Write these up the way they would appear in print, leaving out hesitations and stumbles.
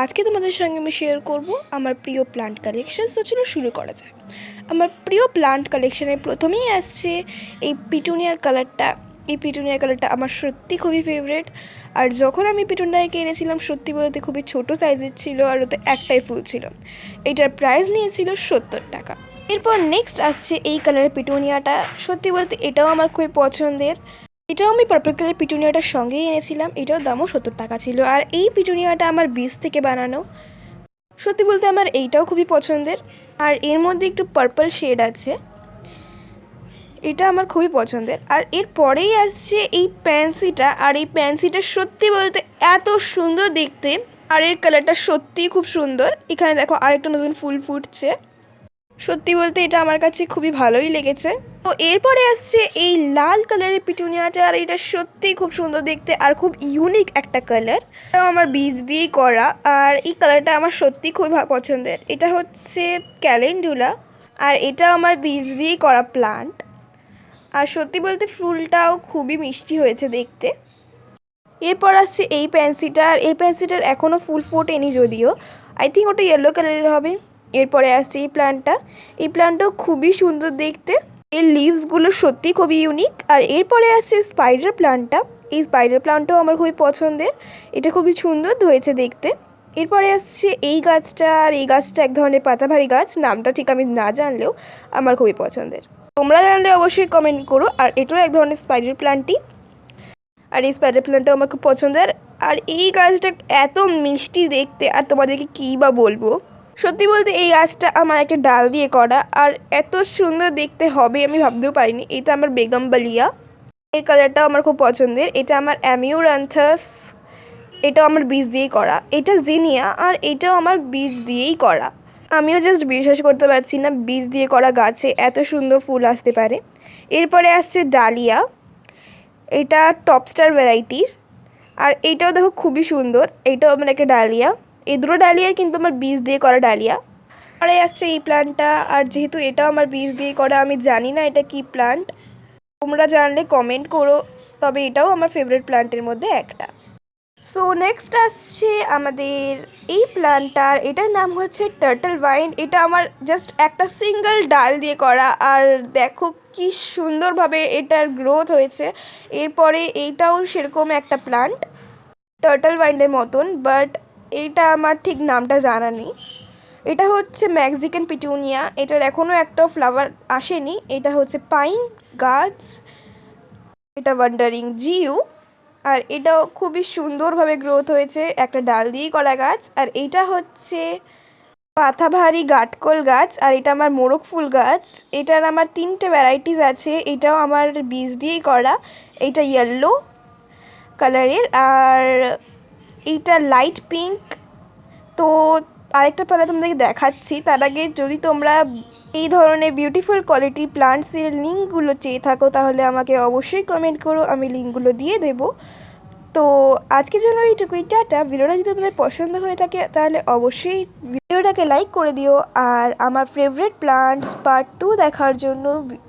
আজকে তোমাদের সঙ্গে আমি শেয়ার করব আমার প্রিয় প্লান্ট কালেকশন। তো চলো শুরু করা যায়। আমার প্রিয় প্লান্ট কালেকশানে প্রথমেই আসছে এই পিটুনিয়ার কালারটা। এই পিটুনিয়ার কালারটা আমার সত্যি খুবই ফেভারিট। আর যখন আমি পিটুনিয়াকে এনেছিলাম সত্যি বলতে খুবই ছোট সাইজের ছিল, আর ওতে একটাই ফুল ছিল। এটার প্রাইস নিয়েছিল 70 টাকা। এরপর নেক্সট আসছে এই কালারের পিটুনিয়াটা। সত্যি বলতে এটাও আমার খুবই পছন্দের। এটাও আমি পার্পল কালার পিটুনিয়াটার সঙ্গেই এনেছিলাম। এটার দামও 70 টাকা ছিল। আর এই পিটুনিয়াটা আমার বীজ থেকে বানানো। সত্যি বলতে আমার এইটাও খুবই পছন্দের। আর এর মধ্যে একটু পার্পল শেড আছে, এটা আমার খুবই পছন্দের। আর এর পরেই আসছে এই প্যান্সিটা। আর এই প্যান্সিটা সত্যি বলতে এত সুন্দর দেখতে, আর এর কালারটা সত্যিই খুব সুন্দর। এখানে দেখো আরেকটা নতুন ফুল ফুটছে। সত্যি বলতে এটা আমার কাছে খুবই ভালোই লেগেছে। তো এরপরে আসছে এই লাল কালারের পিটুনিয়াটা। আর এটা সত্যিই খুব সুন্দর দেখতে আর খুব ইউনিক একটা কালার। এটাও আমার বীজ দিয়েই করা, আর এই কালারটা আমার সত্যিই খুবই পছন্দের। এটা হচ্ছে ক্যালেন্ডুলা, আর এটা আমার বীজ দিয়েই করা প্লান্ট। আর সত্যি বলতে ফুলটাও খুবই মিষ্টি হয়েছে দেখতে। এরপর আসছে এই প্যান্সিটা। আর এই প্যান্সিটার এখনও ফুল ফোটেনি, যদিও আই থিঙ্ক ওটা ইয়েলো কালারের হবে। এরপরে আসছে এই প্ল্যান্টটা। এই প্ল্যান্টটাও খুবই সুন্দর দেখতে, এর লিভসগুলো সত্যি খুবই ইউনিক। আর এরপরে আসছে স্পাইডার প্ল্যান্টটা। এই স্পাইডার প্ল্যান্টটাও আমার খুবই পছন্দের, এটা খুবই সুন্দর হয়েছে দেখতে। এরপরে আসছে এই গাছটা। আর এই গাছটা এক ধরনের পাতাবাহারি গাছ, নামটা ঠিক আমি না জানলেও আমার খুবই পছন্দের। তোমরা জানলে অবশ্যই কমেন্ট করো। আর এটাও এক ধরনের স্পাইডার প্ল্যান্টই, আর এই স্পাইডার প্ল্যান্টটাও আমার খুব পছন্দের। আর এই গাছটা এত মিষ্টি দেখতে, আর তোমাদেরকে কী বা বলবো। সত্যি বলতে এই গাছটা আমার একটা ডাল দিয়ে করা, আর এত সুন্দর দেখতে হবে আমি ভাবতেও পারিনি। এটা আমার বেগমবালিয়া, এর কালারটাও আমার খুব পছন্দের। এটা আমার অ্যামিউরান্থাস, এটাও আমার বীজ দিয়েই করা। এটা জিনিয়া, আর এটাও আমার বীজ দিয়েই করা। আমিও জাস্ট বিশ্বাস করতে পারছি না বীজ দিয়ে করা গাছে এত সুন্দর ফুল আসতে পারে। এরপরে আসছে ডালিয়া, এটা টপস্টার ভ্যারাইটির। আর এইটাও দেখো খুবই সুন্দর, এইটাও মানে একটা ডালিয়া। এই দুটো ডালিয়া কিন্তু আমার বীজ দিয়ে করা ডালিয়া। আর আসছে এই প্ল্যান্টটা। আর যেহেতু এটাও আমার বীজ দিয়ে করা, আমি জানি না এটা কি প্ল্যান্ট, তোমরা জানলে কমেন্ট করো। তবে এটাও আমার ফেভারিট প্ল্যান্টের মধ্যে একটা। সো নেক্সট আসছে আমাদের এই প্ল্যান্টটার, এটার নাম হচ্ছে টার্টল ভাইন। এটা আমার জাস্ট একটা সিঙ্গেল ডাল দিয়ে করা, আর দেখো কি সুন্দরভাবে এটার গ্রোথ হয়েছে। এরপরে এইটাও সেরকম একটা প্ল্যান্ট টার্টল ভাইনের মতন, বাট এইটা আমার ঠিক নামটা জানা নেই। এটা হচ্ছে মেক্সিকান পিটুনিয়া, এটার এখনও একটাও ফ্লাওয়ার আসেনি। এটা হচ্ছে পাইন গাছ, এটা ওয়ান্ডারিং জিউ। আর এটাও খুবই সুন্দরভাবে গ্রোথ হয়েছে, একটা ডাল দিয়েই করা গাছ। আর এইটা হচ্ছে পাতাবাহারি গাটকল গাছ, আর এটা আমার মোরগ ফুল গাছ। এটার আমার 3টে ভ্যারাইটিস আছে, এটাও আমার বীজ দিয়েই করা। এইটা ইয়েলো কালারের, আর এইটা লাইট পিঙ্ক। তো আরেকটা পালা তোমাদেরকে দেখাচ্ছি। তার আগে যদি তোমরা এই ধরনের বিউটিফুল কোয়ালিটির প্লান্টসের লিঙ্কগুলো চেয়ে থাকো, তাহলে আমাকে অবশ্যই কমেন্ট করো, আমি লিঙ্কগুলো দিয়ে দেবো। তো আজকে জন্য এইটুকুই, টাটা। ভিডিওটা যদি তোমাদের পছন্দ হয়ে থাকে তাহলে অবশ্যই ভিডিওটাকে লাইক করে দিও। আর আমার ফেভারিট প্লান্টস পার্ট 2 দেখার জন্য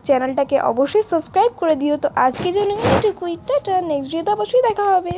চ্যানেলটাকে অবশ্যই সাবস্ক্রাইব করে দিও। তো আজকের জন্য এইটুকুই, টাটা। নেক্সট ভিডিওতে অবশ্যই দেখা হবে।